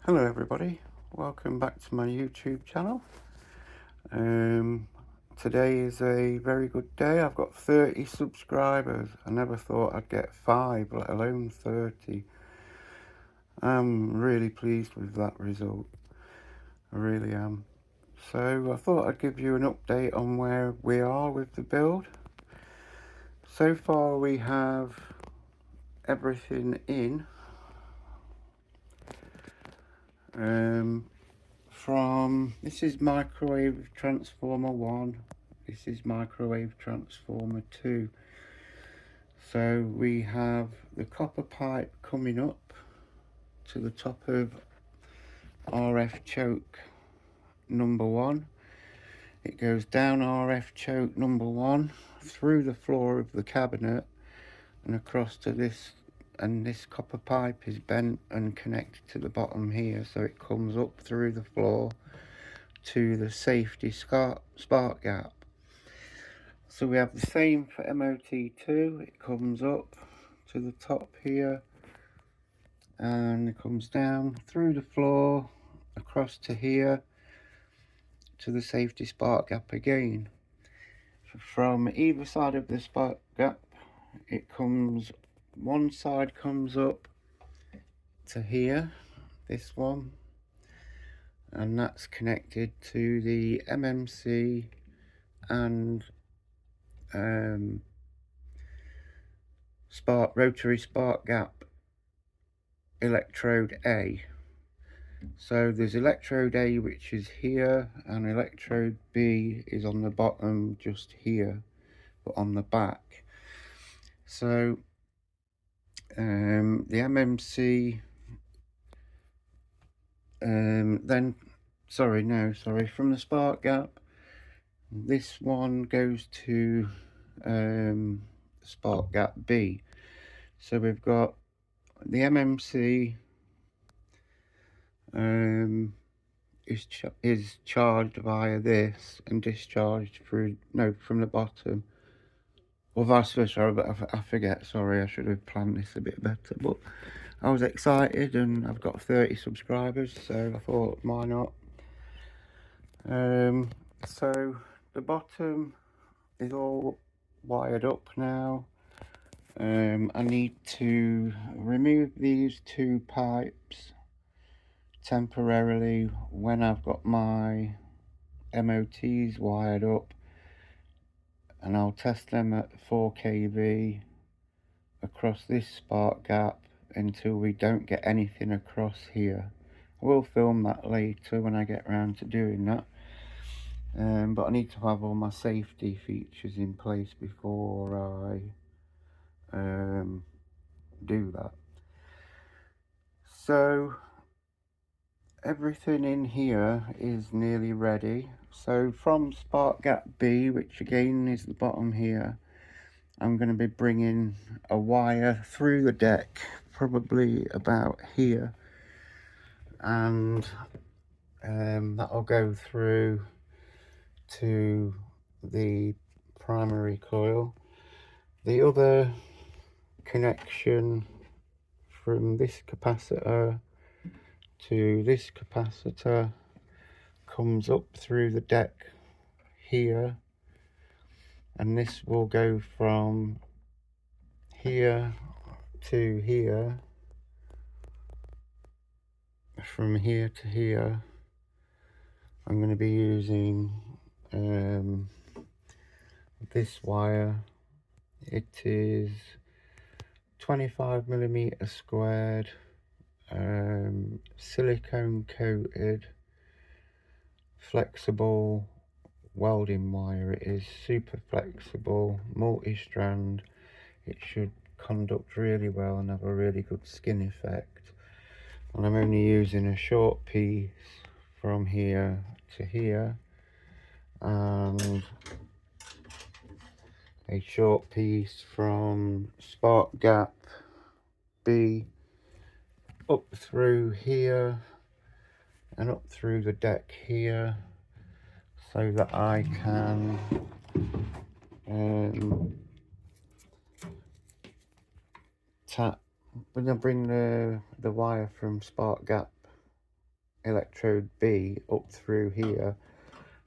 Hello everybody, welcome back to my YouTube channel. Today is a very good day. I've got 30 subscribers. I never thought I'd get 5, let alone 30. I'm really pleased with that result, I really am. So I thought I'd give you an update on where we are with the build. So far we have everything in. This is microwave transformer 1, this is microwave transformer 2. So we have the copper pipe coming up to the top of RF choke number 1. It goes down RF choke number 1 through the floor of the cabinet and across to this, and this copper pipe is bent and connected to the bottom here, so it comes up through the floor to the safety spark gap. So we have the same for MOT2. It comes up to the top here and it comes down through the floor across to here to the safety spark gap again. From either side of the spark gap, it comes, one side comes up to here, this one, and that's connected to the MMC and rotary spark gap electrode A. So there's electrode A, which is here, and electrode B is on the bottom just here, but on the back. So the MMC from the spark gap, this one goes to spark gap B. So we've got the MMC is charged via this and discharged through, from the bottom, or vice versa. I forget, sorry, I should have planned this a bit better, but I was excited and I've got 30 subscribers, so I thought, why not? So the bottom is all wired up now. I need to remove these 2 pipes temporarily when I've got my MOTs wired up, and I'll test them at 4 kV across this spark gap until we don't get anything across here. I will film that later when I get around to doing that, but I need to have all my safety features in place before I do that. So everything in here is nearly ready. So from spark gap B, which again is the bottom here, I'm going to be bringing a wire through the deck, probably about here, and that'll go through to the primary coil. The other connection from this capacitor to this capacitor comes up through the deck here, and this will go from here to here, from here to here. I'm going to be using this wire. It is 25mm squared, silicone coated, flexible welding wire. It is super flexible, multi-strand. It should conduct really well and have a really good skin effect. And I'm only using a short piece from here to here and a short piece from spark gap B up through here and up through the deck here, so that I can tap when I bring the wire from spark gap electrode B up through here,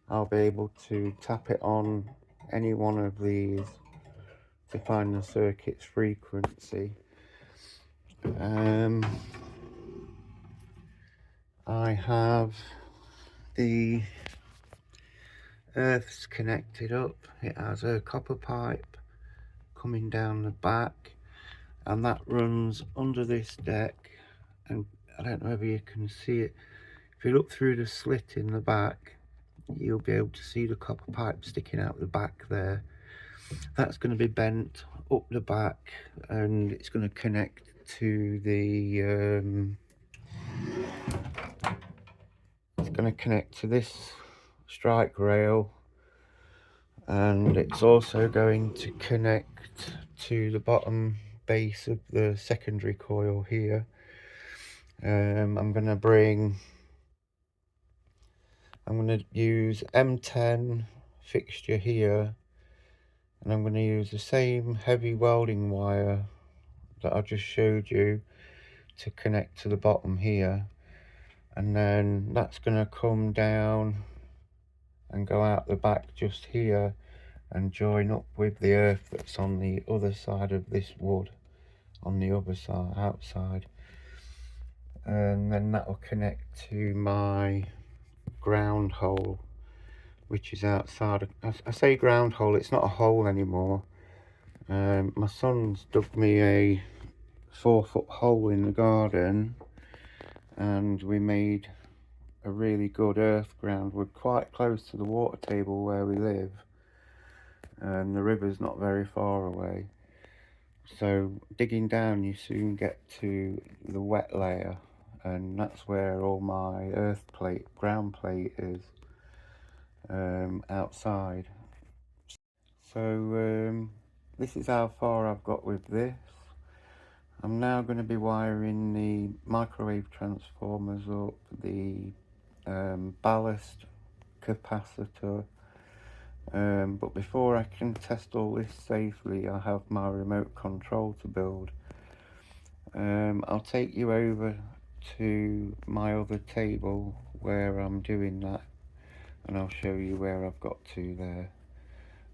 I'll be able to tap it on any one of these to find the circuit's frequency. I have the earth's connected up. It has a copper pipe coming down the back, and that runs under this deck, and I don't know whether you can see it. If you look through the slit in the back, you'll be able to see the copper pipe sticking out the back there. That's going to be bent up the back, and it's going to connect to the this strike rail, and it's also going to connect to the bottom base of the secondary coil here. I'm going to use M10 fixture here, and I'm going to use the same heavy welding wire that I just showed you to connect to the bottom here, and then that's going to come down and go out the back just here and join up with the earth that's on the other side of this wood, on the other side, outside, and then that will connect to my ground hole, which is outside. I say ground hole, it's not a hole anymore. My son's dug me a 4-foot hole in the garden, and we made a really good earth ground. We're quite close to the water table where we live, and the river's not very far away, so digging down you soon get to the wet layer, and that's where all my earth plate, ground plate is, outside. So this is how far I've got with this. I'm now going to be wiring the microwave transformers up, the ballast capacitor, but before I can test all this safely, I have my remote control to build. I'll take you over to my other table where I'm doing that, and I'll show you where I've got to there.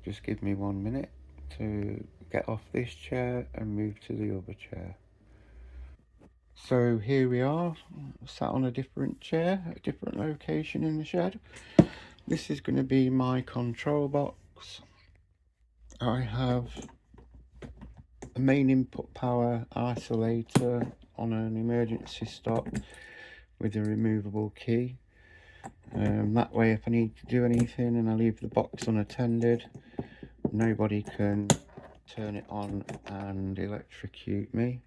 Just give me 1 minute to get off this chair and move to the other chair. So here we are, sat on a different chair, a different location in the shed. This is going to be my control box. I have a main input power isolator on an emergency stop with a removable key. That way, if I need to do anything and I leave the box unattended, nobody can turn it on and electrocute me.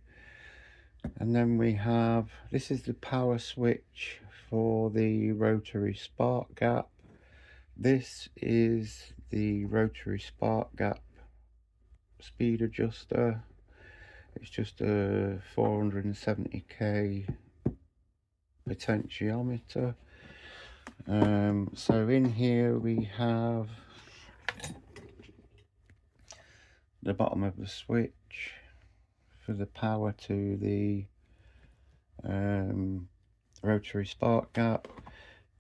And then we have, this is the power switch for the rotary spark gap. This is the rotary spark gap speed adjuster. It's just a 470k potentiometer. So in here we have the bottom of the switch for the power to the rotary spark gap.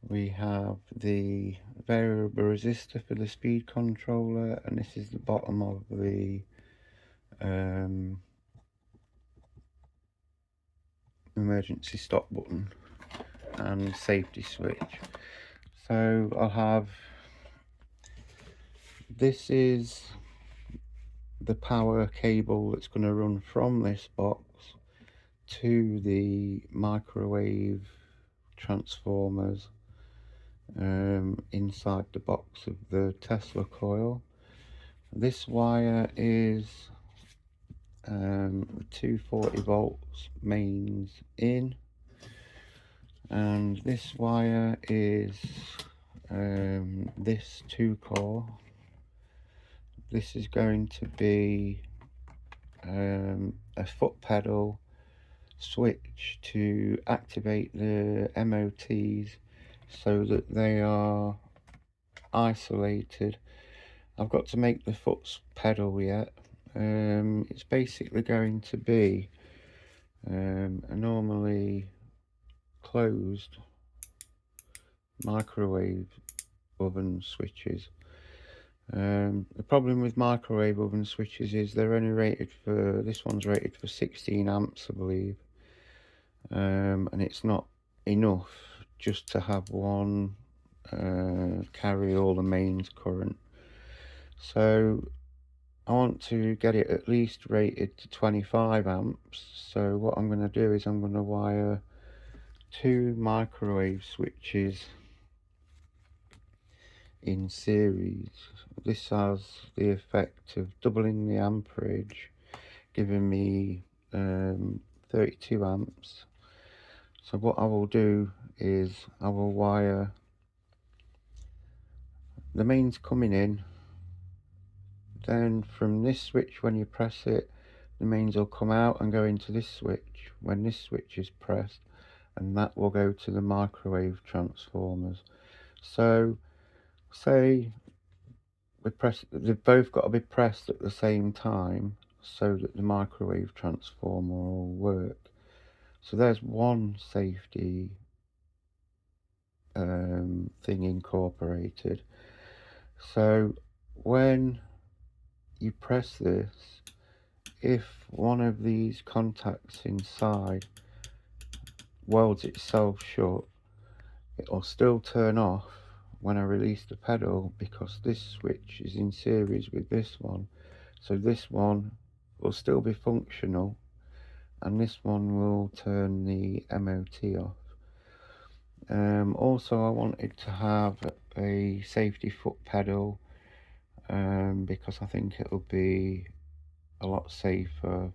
We have the variable resistor for the speed controller, and this is the bottom of the emergency stop button and safety switch. So I'll have, this is the power cable that's going to run from this box to the microwave transformers inside the box of the Tesla coil. This wire is 240 volts mains in, and this wire is this 2-core. This is going to be a foot pedal switch to activate the MOTs so that they are isolated. I've got to make the foot pedal yet. It's basically going to be a normally closed microwave oven switches. The problem with microwave oven switches is they're only rated for, this one's rated for 16 amps I believe, and it's not enough just to have one carry all the mains current. So I want to get it at least rated to 25 amps. So what I'm going to do is I'm going to wire 2 microwave switches in series. This has the effect of doubling the amperage, giving me 32 amps. So what I will do is I will wire the mains coming in, then from this switch, when you press it, the mains will come out and go into this switch when this switch is pressed, and that will go to the microwave transformers. So say we press, they've both got to be pressed at the same time so that the microwave transformer will work. So there's one safety thing incorporated. So when you press this, if one of these contacts inside welds itself shut, it will still turn off when I release the pedal, because this switch is in series with this one. So this one will still be functional and this one will turn the MOT off. Also I wanted to have a safety foot pedal because I think it'll be a lot safer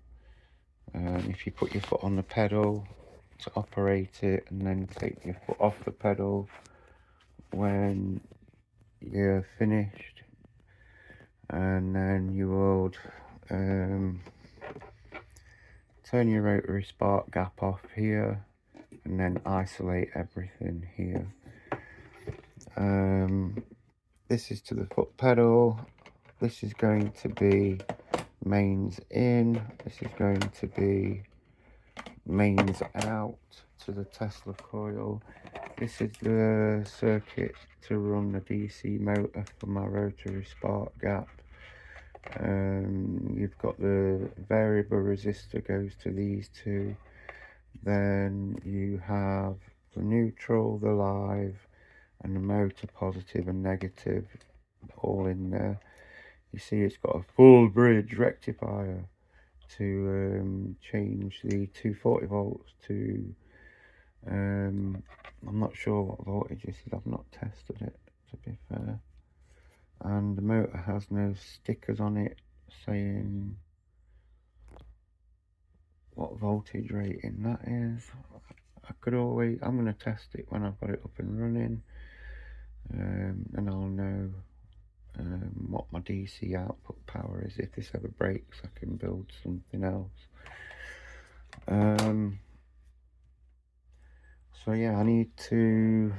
if you put your foot on the pedal to operate it and then take your foot off the pedal when you're finished, and then you would turn your rotary spark gap off here and then isolate everything here. This is to the foot pedal, this is going to be mains in, this is going to be mains out to the Tesla coil. This is the circuit to run the DC motor for my rotary spark gap. You've got the variable resistor goes to these two, then you have the neutral, the live, and the motor positive and negative all in there. You see it's got a full bridge rectifier to change the 240 volts to I'm not sure what voltage this is, I've not tested it to be fair. And the motor has no stickers on it saying what voltage rating that is. I could always, I'm going to test it when I've got it up and running, and I'll know what my DC output power is. If this ever breaks I can build something else. So yeah, I need to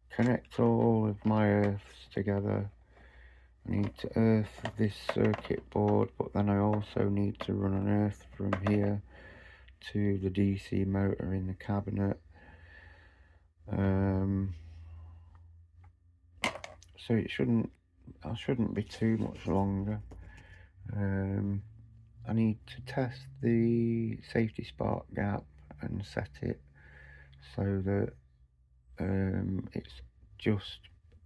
connect all of my earths together. I need to earth this circuit board, but then I also need to run an earth from here to the DC motor in the cabinet. So I shouldn't be too much longer. I need to test the safety spark gap and set it so that it's just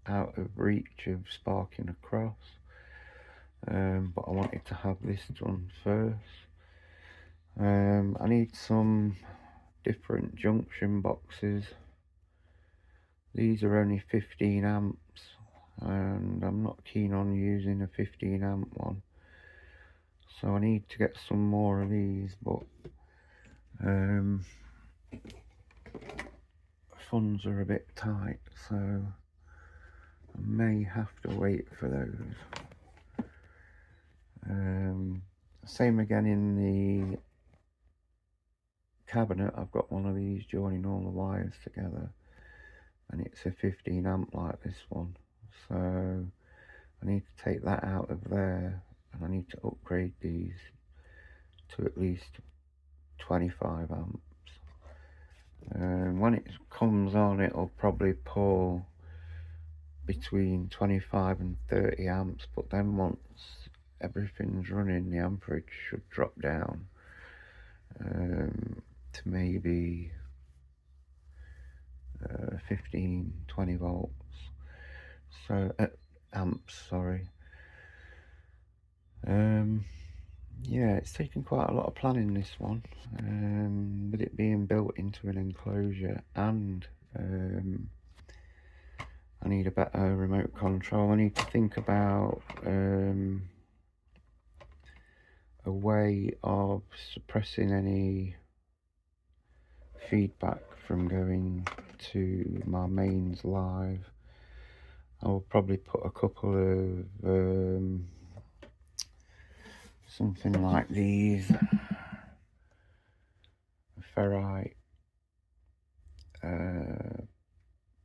out of reach of sparking across, but I wanted to have this done first. I need some different junction boxes. These are only 15 amps and I'm not keen on using a 15 amp one, so I need to get some more of these, but funds are a bit tight, so I may have to wait for those. Same again in the cabinet, I've got one of these joining all the wires together and it's a 15 amp like this one, so I need to take that out of there and I need to upgrade these to at least 25 amps. When it comes on, it'll probably pull between 25 and 30 amps, but then once everything's running, the amperage should drop down to maybe 15, 20 volts. So amps, sorry. Yeah, it's taken quite a lot of planning, this one, with it being built into an enclosure, and I need a better remote control. I need to think about a way of suppressing any feedback from going to my mains live. I will probably put a couple of something like these ferrite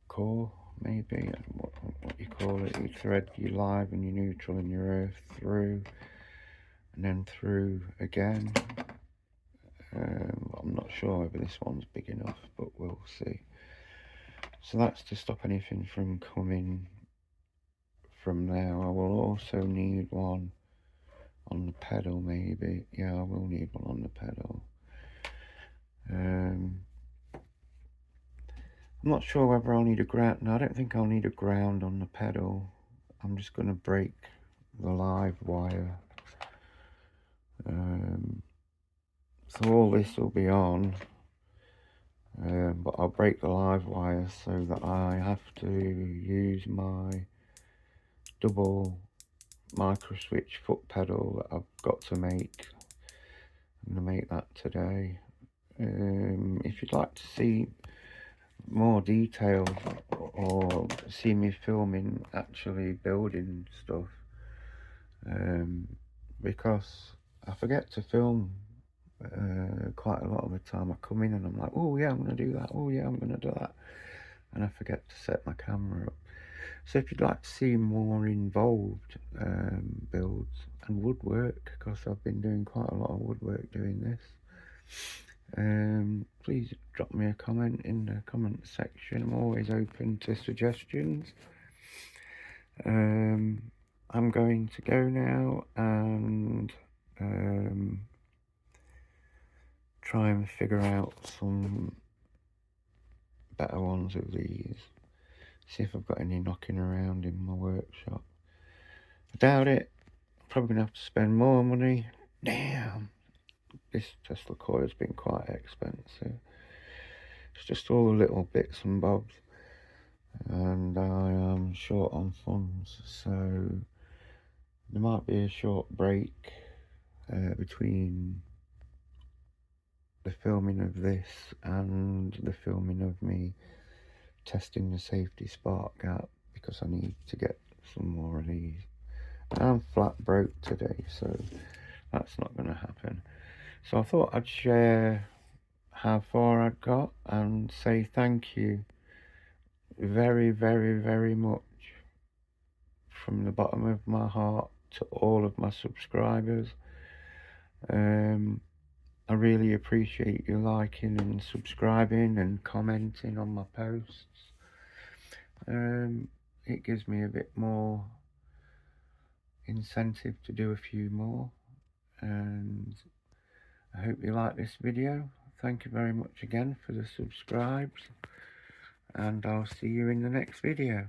core, maybe, what you call it. You thread your live and your neutral and your earth through, and then through again. I'm not sure whether this one's big enough, but we'll see. So that's to stop anything from coming from there. I will also need one on the pedal, maybe. Yeah, I will need one on the pedal. I'm not sure whether I'll need a ground. No, I don't think I'll need a ground on the pedal. I'm just going to break the live wire. So all this will be on, but I'll break the live wire so that I have to use my double micro switch foot pedal that I've got to make. I'm going to make that today. If you'd like to see more detail or see me filming actually building stuff, because I forget to film quite a lot of the time. I come in and I'm like, oh yeah, I'm going to do that, oh yeah, I'm going to do that, and I forget to set my camera up. So if you'd like to see more involved builds and woodwork, because I've been doing quite a lot of woodwork doing this, please drop me a comment in the comment section. I'm always open to suggestions. I'm going to go now and try and figure out some better ones of these. See if I've got any knocking around in my workshop. I doubt it. Probably gonna have to spend more money. Damn, this Tesla coil's been quite expensive. It's just all the little bits and bobs, and I am short on funds, so there might be a short break between the filming of this and the filming of me testing the safety spark gap, because I need to get some more of these. I'm flat broke today, so that's not going to happen. So I thought I'd share how far I'd got and say thank you very, very, very much from the bottom of my heart to all of my subscribers. I really appreciate you liking and subscribing and commenting on my posts. It gives me a bit more incentive to do a few more, and I hope you like this video. Thank you very much again for the subscribes, and I'll see you in the next video.